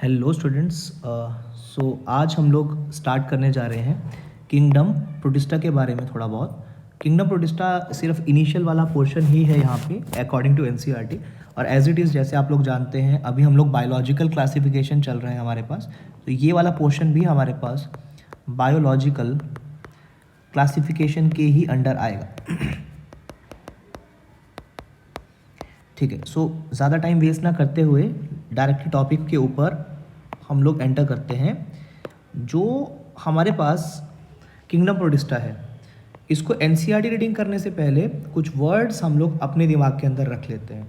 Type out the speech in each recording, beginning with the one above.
Hello students. आज हम लोग स्टार्ट करने जा रहे हैं किंगडम प्रोटिस्टा के बारे में थोड़ा बहुत। किंगडम प्रोटिस्टा सिर्फ इनिशियल वाला पोर्शन ही है यहाँ पे अकॉर्डिंग टू एनसीईआरटी, और एज इट इज़ जैसे आप लोग जानते हैं अभी हम लोग बायोलॉजिकल क्लासिफिकेशन चल रहे हैं हमारे पास, तो ये वाला पोर्शन भी हमारे पास बायोलॉजिकल क्लासिफिकेशन के ही अंडर आएगा। ठीक है, ज़्यादा टाइम वेस्ट ना करते हुए डायरेक्टली टॉपिक के ऊपर हम लोग एंटर करते हैं। जो हमारे पास किंगडम प्रोटिस्टा है, इसको एनसीईआरटी रीडिंग करने से पहले कुछ वर्ड्स हम लोग अपने दिमाग के अंदर रख लेते हैं।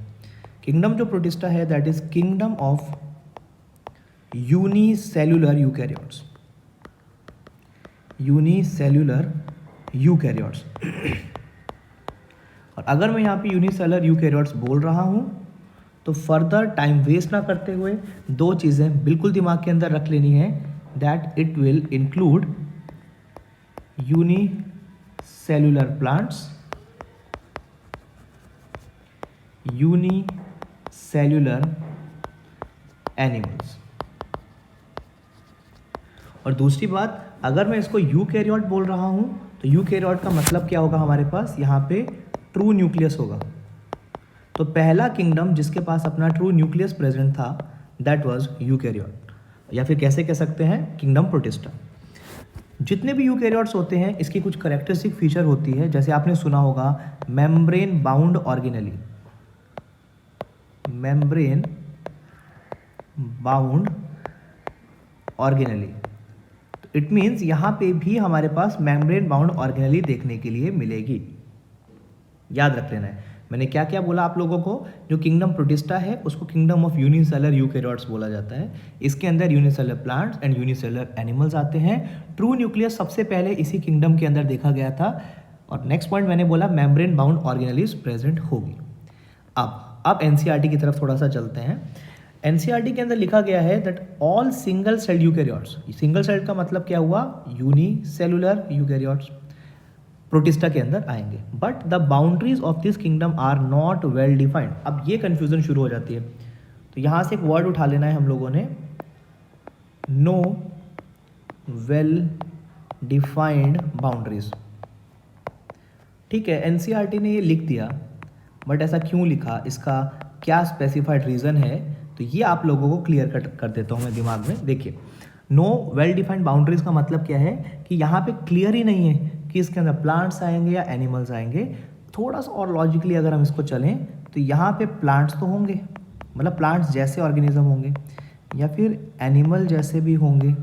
किंगडम जो प्रोटिस्टा है that is kingdom of unicellular eukaryotes. Unicellular eukaryotes. और अगर मैं यहाँ पे यूनिसेलुलर यूकैरियोट्स बोल रहा हूँ तो फर्दर टाइम वेस्ट ना करते हुए दो चीज़ें बिल्कुल दिमाग के अंदर रख लेनी है, that it will include unicellular plants, unicellular animals. और दूसरी बात, अगर मैं इसको यूकैरियोट बोल रहा हूँ तो यूकैरियोट का मतलब क्या होगा, हमारे पास यहाँ पे ट्रू न्यूक्लियस होगा। तो पहला किंगडम जिसके पास अपना ट्रू न्यूक्लियस प्रेजेंट था दैट वाज यूकैरियोट, या फिर कैसे कह सकते हैं किंगडम प्रोटिस्टा। जितने भी यूकैरियोट्स होते हैं इसकी कुछ कैरेक्टरिस्टिक फीचर होती है, जैसे आपने सुना होगा membrane bound organelle. Membrane bound organelle, it means यहाँ पे भी हमारे पास मेम्ब्रेन बाउंड ऑर्गेनेली देखने के लिए मिलेगी। याद रख लेना है मैंने क्या क्या बोला आप लोगों को। जो किंगडम प्रोटिस्टा है उसको किंगडम ऑफ यूनिसेलुलर यूकैरियोट्स बोला जाता है। इसके अंदर unicellular plants and unicellular animals आते हैं। ट्रू न्यूक्लियस सबसे पहले इसी किंगडम के अंदर देखा गया था। और नेक्स्ट पॉइंट मैंने बोला मेम्ब्रेन बाउंड ऑर्गेनेलीज प्रेजेंट होगी। अब एनसीईआरटी की तरफ थोड़ा सा चलते हैं। एनसीईआरटी के अंदर लिखा गया है that all single celled eukaryotes, single celled का मतलब क्या हुआ, यूनिसेलुलर यूकैरियोट्स प्रोटिस्टा के अंदर आएंगे। But the boundaries of this kingdom are not well defined. अब ये कंफ्यूजन शुरू हो जाती है, तो यहाँ से एक वर्ड उठा लेना है हम लोगों ने, नो वेल डिफाइंड बाउंड्रीज। ठीक है, एनसीईआरटी ने ये लिख दिया, बट ऐसा क्यों लिखा, इसका क्या स्पेसिफाइड रीज़न है, तो ये आप लोगों को क्लियर कर देता हूँ मैं दिमाग में। देखिए, नो वेल डिफाइंड बाउंड्रीज का मतलब क्या है कि यहाँ पे क्लियर ही नहीं है कि इसके अंदर प्लांट्स आएंगे या एनिमल्स आएंगे। थोड़ा सा और लॉजिकली अगर हम इसको चलें तो यहाँ पे प्लांट्स तो होंगे, मतलब प्लांट्स जैसे ऑर्गेनिज्म होंगे, या फिर एनिमल जैसे भी होंगे,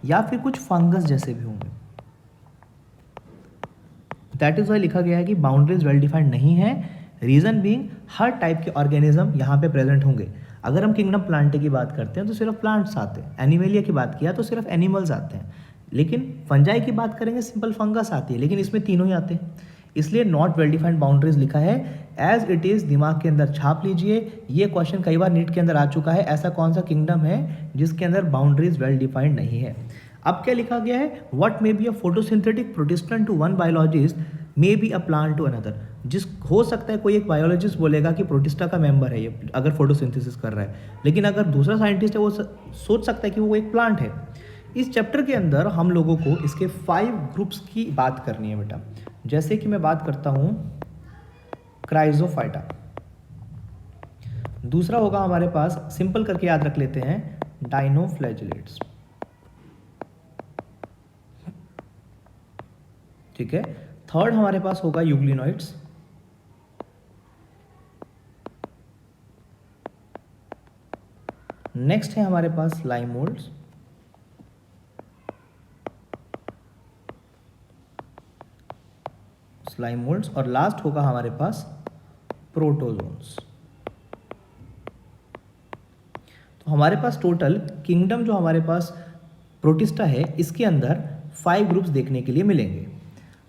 या फिर कुछ फंगस जैसे भी होंगे। दैट इज वाई लिखा गया है कि बाउंड्रीज वेल डिफाइंड नहीं है। रीजन बीइंग हर टाइप के ऑर्गेनिज्म यहाँ पे प्रेजेंट होंगे। अगर हम किंगडम प्लांटे की बात करते हैं तो सिर्फ प्लांट्स आते हैं, एनिमेलिया की बात किया तो सिर्फ एनिमल्स आते हैं, लेकिन फंजाई की बात करेंगे सिंपल फंगस आती है, लेकिन इसमें तीनों ही आते हैं। इसलिए नॉट वेल डिफाइंड बाउंड्रीज लिखा है, एज इट इज़ दिमाग के अंदर छाप लीजिए। ये क्वेश्चन कई बार नीट के अंदर आ चुका है, ऐसा कौन सा किंगडम है जिसके अंदर बाउंड्रीज वेल डिफाइंड नहीं है। अब क्या लिखा गया है, what may be a photosynthetic protistan to one biologist may be a plant to another. जिस हो सकता है कोई एक बायोलॉजिस्ट बोलेगा कि प्रोटिस्टा का मेंबर है ये, अगर फोटोसिंथेसिस कर रहा है, लेकिन अगर दूसरा साइंटिस्ट है वो सोच सकता है कि वो एक प्लांट है। इस चैप्टर के अंदर हम लोगों को इसके 5 ग्रुप्स की बात करनी है बेटा। जैसे कि मैं बात करता हूँ क्राइजोफाइटा, दूसरा होगा हमारे पास, सिंपल करके याद रख लेते हैं, डाइनोफ्लैजिलेट्स। ठीक है, थर्ड हमारे पास होगा यूग्लिनोइड्स। नेक्स्ट है हमारे पास लाइमोल्ड्स। स्लाइमोल्ड्स, और लास्ट होगा हमारे पास प्रोटोजोन्स। तो हमारे पास टोटल किंगडम जो हमारे पास प्रोटिस्टा है इसके अंदर 5 ग्रुप्स देखने के लिए मिलेंगे।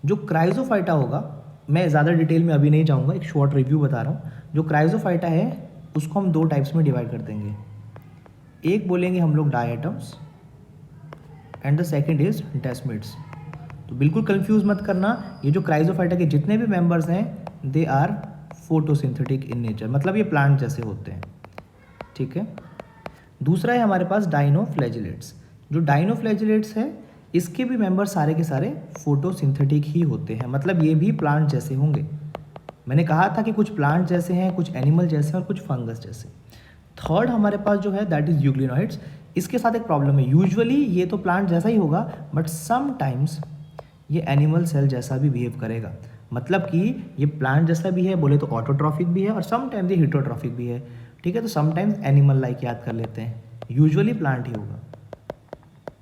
जो क्राइजोफाइटा होगा, मैं ज़्यादा डिटेल में अभी नहीं जाऊंगा, एक शॉर्ट रिव्यू बता रहा हूँ। जो क्राइजोफाइटा है उसको हम 2 टाइप्स में डिवाइड कर देंगे। एक बोलेंगे हम लोग diatoms and the second is desmids. तो बिल्कुल कंफ्यूज मत करना, ये जो क्राइजोफाइटा के जितने भी मेंबर्स हैं they are photosynthetic in nature, मतलब ये प्लांट जैसे होते हैं। ठीक है, दूसरा है हमारे पास डाइनोफ्लैजिलेट्स। जो डाइनोफ्लैजिलेट्स है इसके भी मेंबर सारे के सारे फोटोसिंथेटिक ही होते हैं, मतलब ये भी प्लांट जैसे होंगे। मैंने कहा था कि कुछ प्लांट जैसे हैं, कुछ एनिमल जैसे हैं और कुछ फंगस जैसे। थर्ड हमारे पास जो है दैट इज़ यूग्लिनॉइड्स। इसके साथ एक प्रॉब्लम है, यूजुअली ये तो प्लांट जैसा ही होगा बट समटाइम्स ये एनिमल सेल जैसा भी बिहेव करेगा। मतलब कि ये प्लांट जैसा भी है बोले तो ऑटोट्रॉफिक भी है और समटाइम्स ये हिटोट्रॉफिक भी है। ठीक है, तो समटाइम्स एनिमल लाइक याद कर लेते हैं, यूजुअली प्लांट ही होगा,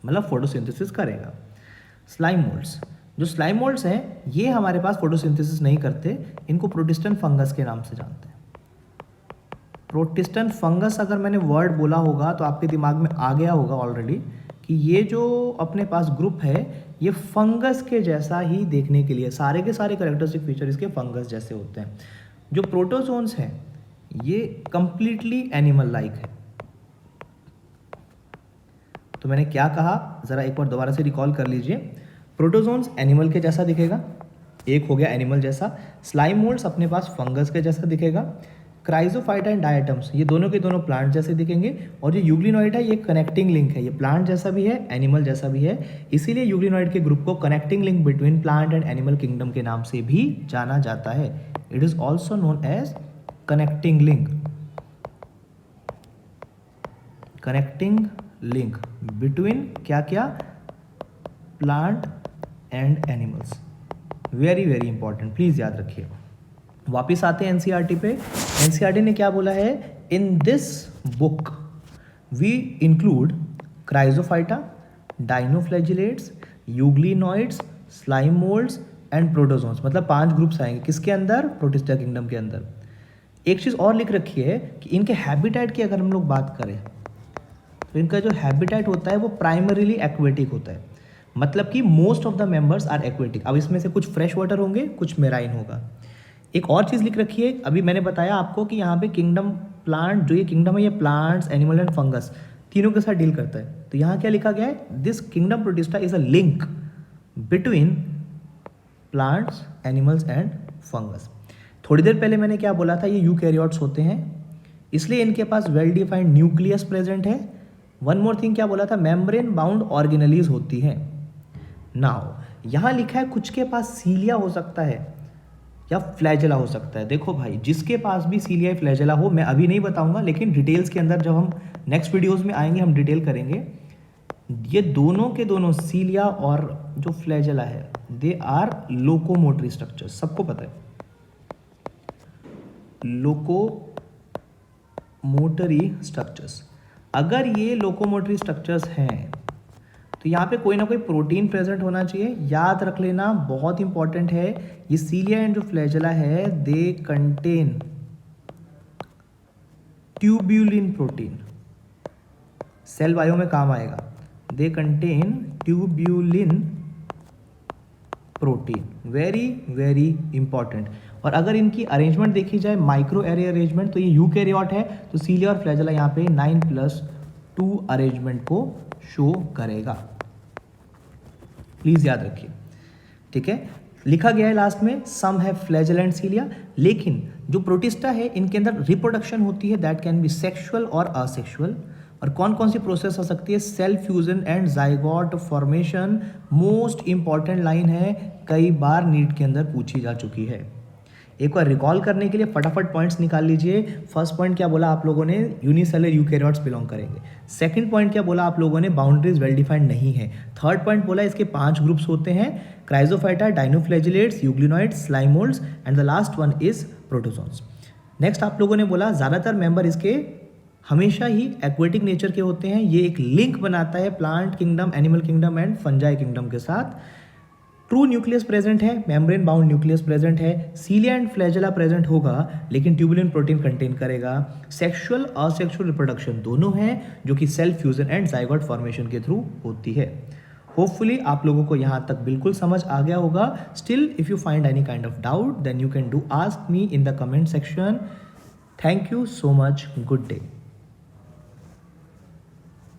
मतलब फोटोसिंथेसिस करेगा। स्लाइम मोल्ड्स, जो स्लाइम मोल्ड्स हैं ये हमारे पास फोटोसिंथेसिस नहीं करते, इनको प्रोटिस्टन फंगस के नाम से जानते हैं। प्रोटिस्टन फंगस अगर मैंने वर्ड बोला होगा तो आपके दिमाग में आ गया होगा ऑलरेडी कि ये जो अपने पास ग्रुप है ये फंगस के जैसा ही देखने के लिए सारे के सारे कैरेक्टरिस्टिक फीचर इसके फंगस जैसे होते हैं। जो प्रोटोजोन्स हैं ये कंप्लीटली एनिमल लाइक है। तो मैंने क्या कहा ज़रा एक बार दोबारा से रिकॉल कर लीजिए। प्रोटोजोन्स एनिमल के जैसा दिखेगा, एक हो गया एनिमल जैसा। स्लाइम मोल्ड्स अपने पास फंगस के जैसा दिखेगा। क्राइजोफाइटा एंड डायटम्स ये दोनों के दोनों प्लांट जैसे दिखेंगे। और जो यूग्लिनॉइड है ये कनेक्टिंग लिंक है, ये प्लांट जैसा भी है एनिमल जैसा भी है, इसीलिए यूग्लिनॉइड के ग्रुप को connecting link between plant and animal kingdom के नाम से भी जाना जाता है। It is also known as connecting link. Connecting link between क्या क्या, plant and animals. Very very important, please याद रखिए। वापिस आते हैं एनसीईआरटी पे। एनसीईआरटी ने क्या बोला है, in this book we include chrysophyta, dinoflagellates, euglenoids, slime moulds and protozoans. मतलब 5 ग्रुप्स आएंगे किसके अंदर, प्रोटिस्टा किंगडम के अंदर। एक चीज़ और लिख रखी है कि इनके हैबिटेट की अगर हम लोग बात करें तो इनका जो हैबिटेट होता है वो प्राइमरीली एक्वेटिक होता है, मतलब कि most of the members are aquatic. अब इसमें से कुछ फ्रेश वाटर होंगे, कुछ मेराइन होगा। एक और चीज़ लिख रखी है, अभी मैंने बताया आपको कि यहाँ पे किंगडम प्लांट, जो ये किंगडम है ये प्लांट्स, एनिमल एंड फंगस तीनों के साथ डील करता है। तो यहाँ क्या लिखा गया है, this kingdom protista is a link between plants, animals and fungus. थोड़ी देर पहले मैंने क्या बोला था, ये यूकैरियोट्स होते हैं, इसलिए इनके पास वेल डिफाइंड न्यूक्लियस प्रेजेंट है। वन मोर थिंग क्या बोला था, मेम्ब्रेन बाउंड ऑर्गेनेलीज होती हैं। नाउ यहाँ लिखा है कुछ के पास सीलिया हो सकता है या फ्लैजेला हो सकता है। देखो भाई, जिसके पास भी सीलिया फ्लैजेला हो, मैं अभी नहीं बताऊंगा, लेकिन डिटेल्स के अंदर जब हम नेक्स्ट वीडियोस में आएंगे हम डिटेल करेंगे। ये दोनों के दोनों सीलिया और जो फ्लैजेला है दे आर लोकोमोटरी स्ट्रक्चर्स, सबको पता है लोकोमोटरी स्ट्रक्चर्स। अगर ये लोकोमोटरी स्ट्रक्चर्स हैं तो यहाँ पे कोई ना कोई प्रोटीन प्रेजेंट होना चाहिए। याद रख लेना, बहुत इंपॉर्टेंट है। ये सीलिया एंड जो फ्लैजेला है they contain tubulin protein, cell bio में काम आएगा। They contain tubulin protein, very very important. और अगर इनकी अरेंजमेंट देखी जाए, माइक्रो एरे अरेंजमेंट, तो ये यूकैरियोट है तो सीलिया और फ्लैजेला यहाँ पे 9+2 अरेंजमेंट को शो करेगा। प्लीज याद रखिए, ठीक है। लिखा गया है लास्ट में सम है फ्लैजेला एंड सीलिया, लेकिन जो प्रोटिस्टा है इनके अंदर रिप्रोडक्शन होती है, दैट कैन बी सेक्सुअल और असेक्सुअल। और कौन कौन सी प्रोसेस हो सकती है, cell fusion and zygote formation. Most important line है, कई बार नीट के अंदर पूछी जा चुकी है। एक बार रिकॉल करने के लिए फटाफट पॉइंट्स निकाल लीजिए। फर्स्ट पॉइंट क्या बोला आप लोगों ने, यूनिसेलर यूकैरियोट्स बिलोंग करेंगे। सेकंड पॉइंट क्या बोला आप लोगों ने, बाउंड्रीज वेल डिफाइंड नहीं है। थर्ड पॉइंट बोला इसके 5 ग्रुप्स होते हैं, chrysophyta, dinoflagellates, euglenoids, slime moulds and the last one is protozoans. Next आप लोगों ने बोला ज़्यादातर मेंबर इसके हमेशा ही एक्वेटिक नेचर के होते हैं। ये एक लिंक बनाता है plant kingdom, animal kingdom and fungi kingdom के साथ। ट्रू न्यूक्लियस प्रेजेंट है, मेम्ब्रेन बाउंड न्यूक्लियस प्रेजेंट है। सीलिया एंड फ्लैजेला प्रेजेंट होगा लेकिन ट्यूबुलिन प्रोटीन कंटेन करेगा। सेक्सुअल असेक्सुअल रिप्रोडक्शन दोनों हैं जो कि cell fusion and zygote formation के थ्रू होती है। होपफुली आप लोगों को यहाँ तक बिल्कुल समझ आ गया होगा। Still if you find any kind of doubt then you can do ask me in the comment section. Thank you so much, good day.